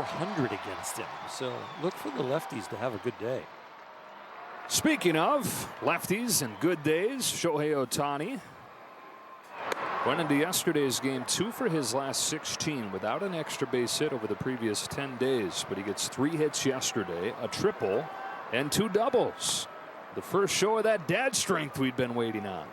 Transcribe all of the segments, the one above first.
.400 against him. So look for the lefties to have a good day. Speaking of lefties and good days, Shohei Ohtani went into yesterday's game 2 for his last 16 without an extra base hit over the previous 10 days. But he gets 3 hits yesterday, a triple, and 2 doubles. The first show of that dad strength we'd been waiting on.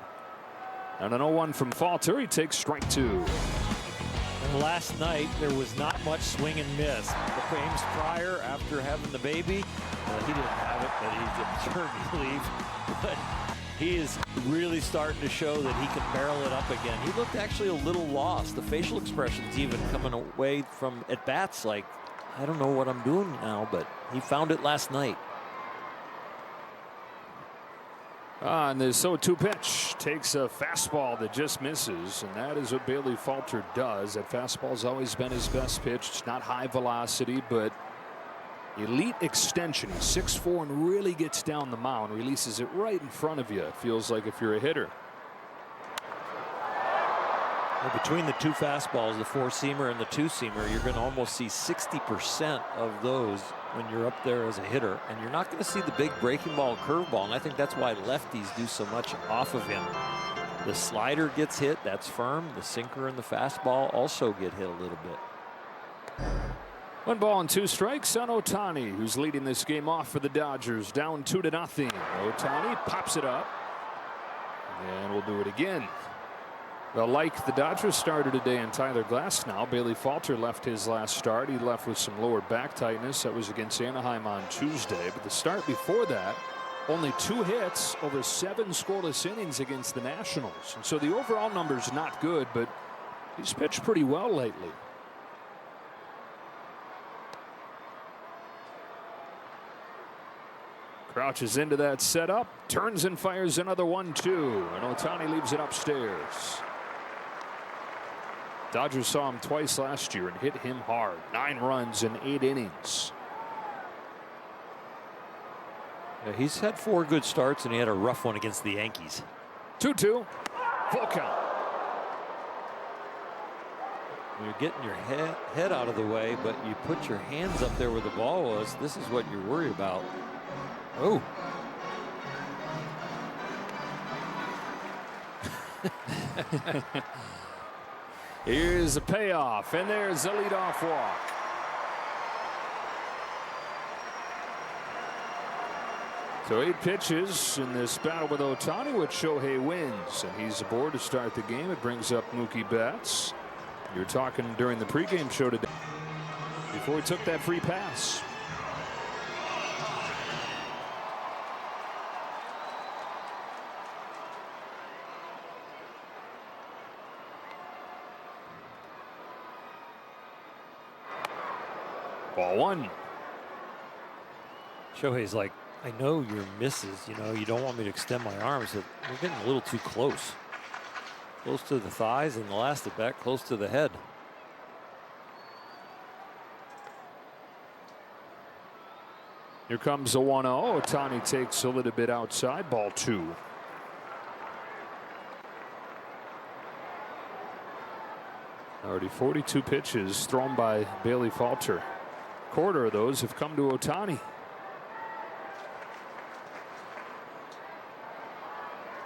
And an 0-1 from Falter. He takes strike 2. And last night there was not much swing and miss. The games prior, after having the baby, he didn't have it, but he's on maternity leave. But he is really starting to show that he can barrel it up again. He looked actually a little lost. The facial expressions even coming away from at bats like, I don't know what I'm doing now, but he found it last night. And the 0-2 pitch takes a fastball that just misses, and that is what Bailey Falter does. That fastball's always been his best pitch. It's not high velocity, but elite extension. He's 6'4" and really gets down the mound, releases it right in front of you. It feels like if you're a hitter. Well, between the 2 fastballs, the 4-seamer and the 2-seamer, you're going to almost see 60% of those when you're up there as a hitter, and you're not going to see the big breaking ball, curveball, and I think that's why lefties do so much off of him. The slider gets hit, that's firm. The sinker and the fastball also get hit a little bit. 1 ball and 2 strikes on Ohtani, who's leading this game off for the Dodgers, down 2-0. Ohtani pops it up, and we'll do it again. Well, like the Dodgers started today in Tyler Glasnow, Bailey Falter left his last start. He left with some lower back tightness. That was against Anaheim on Tuesday. But the start before that, only 2 hits over 7 scoreless innings against the Nationals. And so the overall number's not good, but he's pitched pretty well lately. Crouches into that setup, turns and fires another 1-2, and Ohtani leaves it upstairs. Dodgers saw him twice last year and hit him hard. 9 runs in 8 innings. Yeah, he's had 4 good starts, and he had a rough one against the Yankees. 2-2, full count. You're getting your head out of the way, but you put your hands up there where the ball was. This is what you're worried about. Oh. Here's a payoff, and there's a leadoff walk. So 8 pitches in this battle with Ohtani, which Shohei wins, and he's aboard to start the game. It brings up Mookie Betts. You're talking during the pregame show today before he took that free pass. Ball 1. Shohei's like, I know your misses, you don't want me to extend my arms, but we're getting a little too close. Close to the thighs, and the last at bat close to the head. Here comes a 1-0. Ohtani takes a little bit outside. Ball 2. Already 42 pitches thrown by Bailey Falter. Quarter of those have come to Ohtani.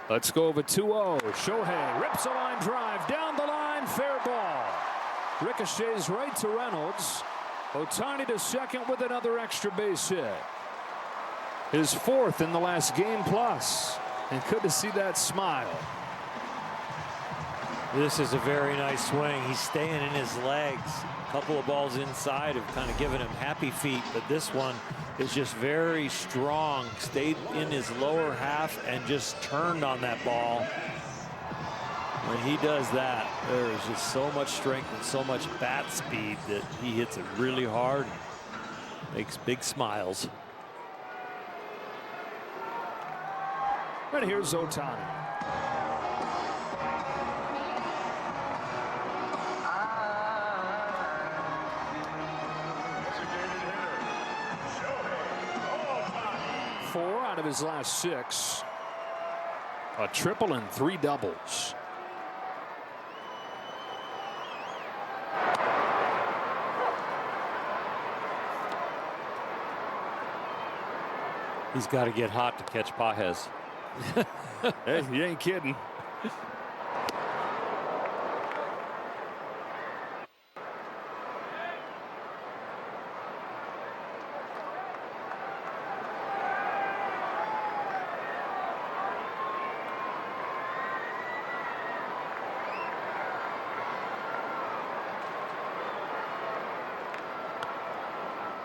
Let's go over 2-0. Shohei rips a line drive down the line. Fair ball. Ricochets right to Reynolds. Ohtani to second with another extra base hit. His 4th in the last game plus. And good to see that smile. This is a very nice swing. He's staying in his legs. A couple of balls inside have kind of given him happy feet, but this one is just very strong. Stayed in his lower half and just turned on that ball. When he does that, there is just so much strength and so much bat speed that he hits it really hard and makes big smiles. And here's Ohtani. Four out of his last 6. A triple and 3 doubles. He's got to get hot to catch Pages. Hey, you ain't kidding.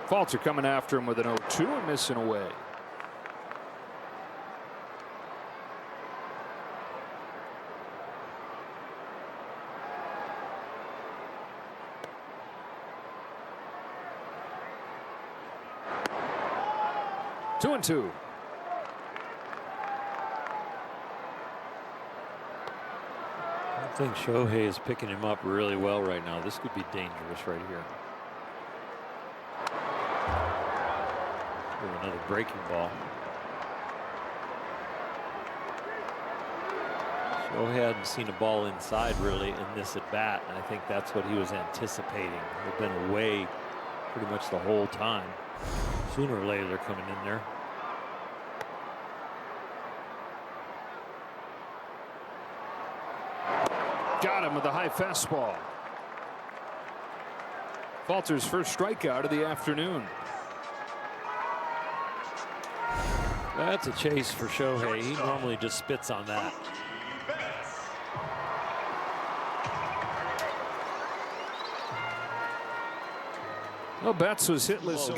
Falter coming after him with an 0-2 and missing away. Two and two. I think Shohei is picking him up really well right now. This could be dangerous right here. Ooh, another breaking ball. Shohei hadn't seen a ball inside really in this at bat, and I think that's what he was anticipating. They've been away pretty much the whole time. Sooner or later they're coming in there. Got him with a high fastball. Falter's first strikeout of the afternoon. That's a chase for Shohei. He normally just spits on that. Well, Betts was hitless.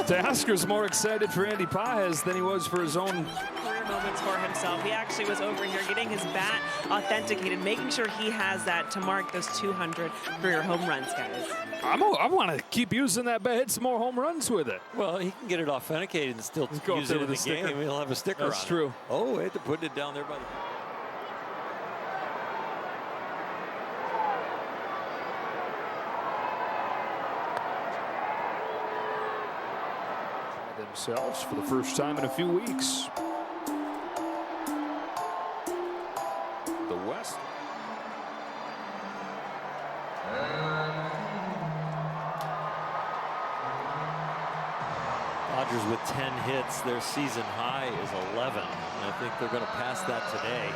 Teoscar's more excited for Andy Pages than he was for his own career moments for himself. He actually was over here getting his bat authenticated, making sure he has that to mark those 200 career home runs, guys. I want to keep using that bat, hit some more home runs with it. Well, he can get it authenticated and still use it in the game. He'll have a sticker on it. That's true. Oh, wait, they're putting it down there by the... Themselves for the first time in a few weeks. The West. Dodgers with 10 hits. Their season high is 11. And I think they're going to pass that today.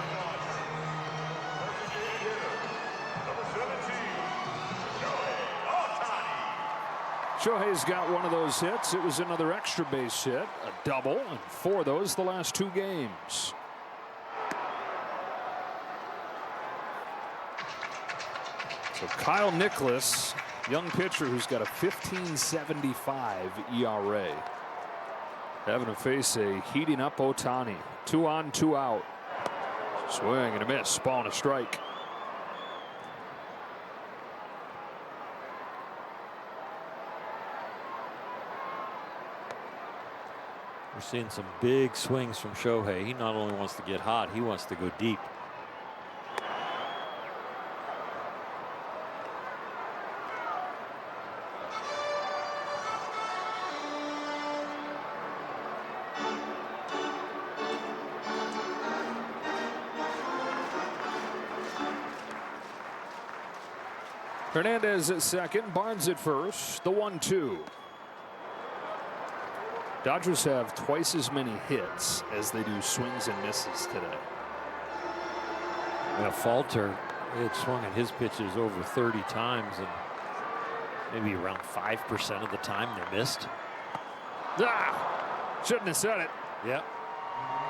Shohei's got one of those hits. It was another extra base hit, a double, and 4 of those the last 2 games. So Kyle Nicholas, young pitcher who's got a 15.75 ERA, having to face a heating up Ohtani. 2 on, 2 out. Swing and a miss, ball and a strike. We're seeing some big swings from Shohei. He not only wants to get hot, he wants to go deep. Hernandez at second, Barnes at first, the 1-2. Dodgers have twice as many hits as they do swings and misses today. And Falter had swung at his pitches over 30 times, and maybe around 5% of the time they missed. Ah! Shouldn't have said it. Yep.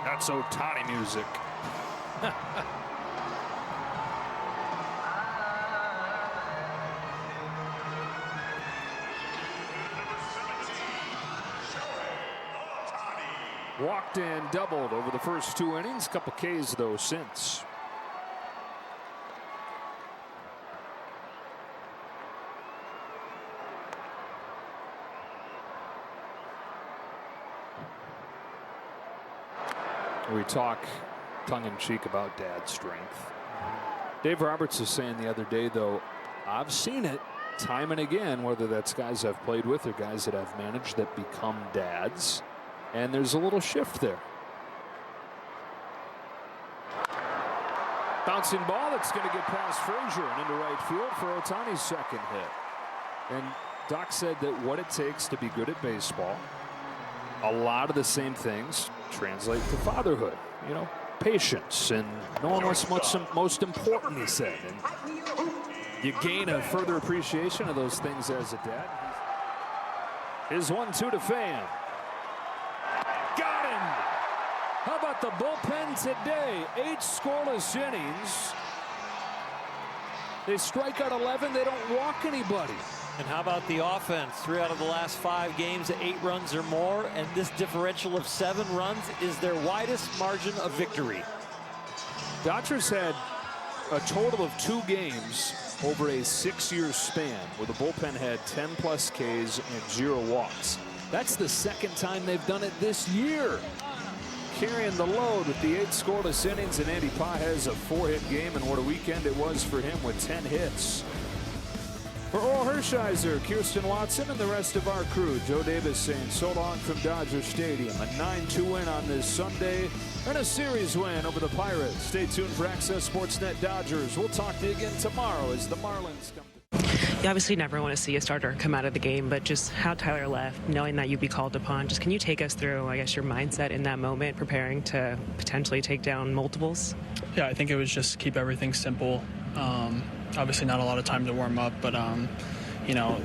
That's Ohtani music. Walked and doubled over the first 2 innings. Couple Ks though since. We talk tongue-in-cheek about dad's strength. Dave Roberts was saying the other day, though, I've seen it time and again, whether that's guys I've played with or guys that I've managed that become dads. And there's a little shift there. Bouncing ball that's going to get past Frazier and into right field for Ohtani's second hit. And Doc said that what it takes to be good at baseball a lot of the same things translate to fatherhood. You know, patience and knowing what's most important, he said. And you gain a further appreciation of those things as a dad. Here's 1-2 to Pham. Got him! How about the bullpen today? 8 scoreless innings. They strike out 11. They don't walk anybody. And how about the offense? 3 out of the last 5 games, 8 runs or more, and this differential of 7 runs is their widest margin of victory. Dodgers had a total of 2 games over a 6-year span where the bullpen had 10+ Ks and 0 walks. That's the second time they've done it this year. Carrying the load with the 8 scoreless innings, and Andy Pages a 4-hit game, and what a weekend it was for him with 10 hits. For Oral Hershiser, Kirsten Watson, and the rest of our crew, Joe Davis saying so long from Dodger Stadium. A 9-2 win on this Sunday and a series win over the Pirates. Stay tuned for Access Sportsnet Dodgers. We'll talk to you again tomorrow as the Marlins come. You obviously never want to see a starter come out of the game, but just how Tyler left, knowing that you'd be called upon, just can you take us through, I guess, your mindset in that moment, preparing to potentially take down multiples? Yeah, I think it was just keep everything simple. Obviously not a lot of time to warm up, but, you know,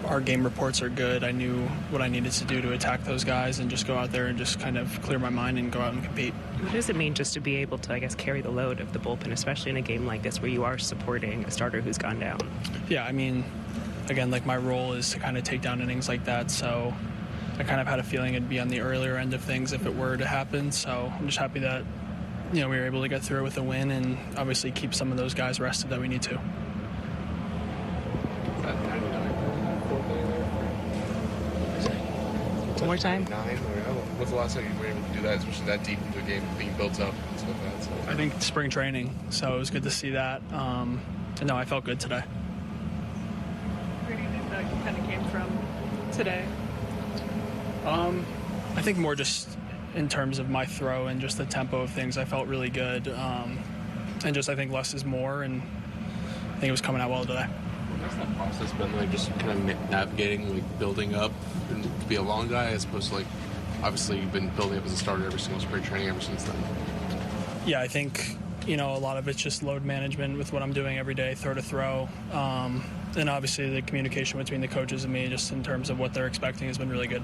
our game reports are good. I knew what I needed to do to attack those guys and just go out there and just kind of clear my mind and go out and compete. What does it mean just to be able to, I guess, carry the load of the bullpen, especially in a game like this where you are supporting a starter who's gone down? Yeah, I mean, again, like my role is to kind of take down innings like that, so I kind of had a feeling it'd be on the earlier end of things if it were to happen, so I'm just happy that, you know, we were able to get through with a win and obviously keep some of those guys rested that we need to. One more time. What's the last time you were able to do that, especially that deep into a game being built up and stuff like that? So. I think spring training, so it was good to see that. And no, I felt good today. Where do you think that kind of came from today? I think more just in terms of my throw and just the tempo of things, I felt really good. And just I think less is more, and I think it was coming out well today. What's that process been like, just kind of navigating, like building up and to be a long guy as opposed to like, obviously you've been building up as a starter every single spring training ever since then? Yeah, I think, you know, a lot of it's just load management with what I'm doing every day, throw to throw. And obviously the communication between the coaches and me just in terms of what they're expecting has been really good.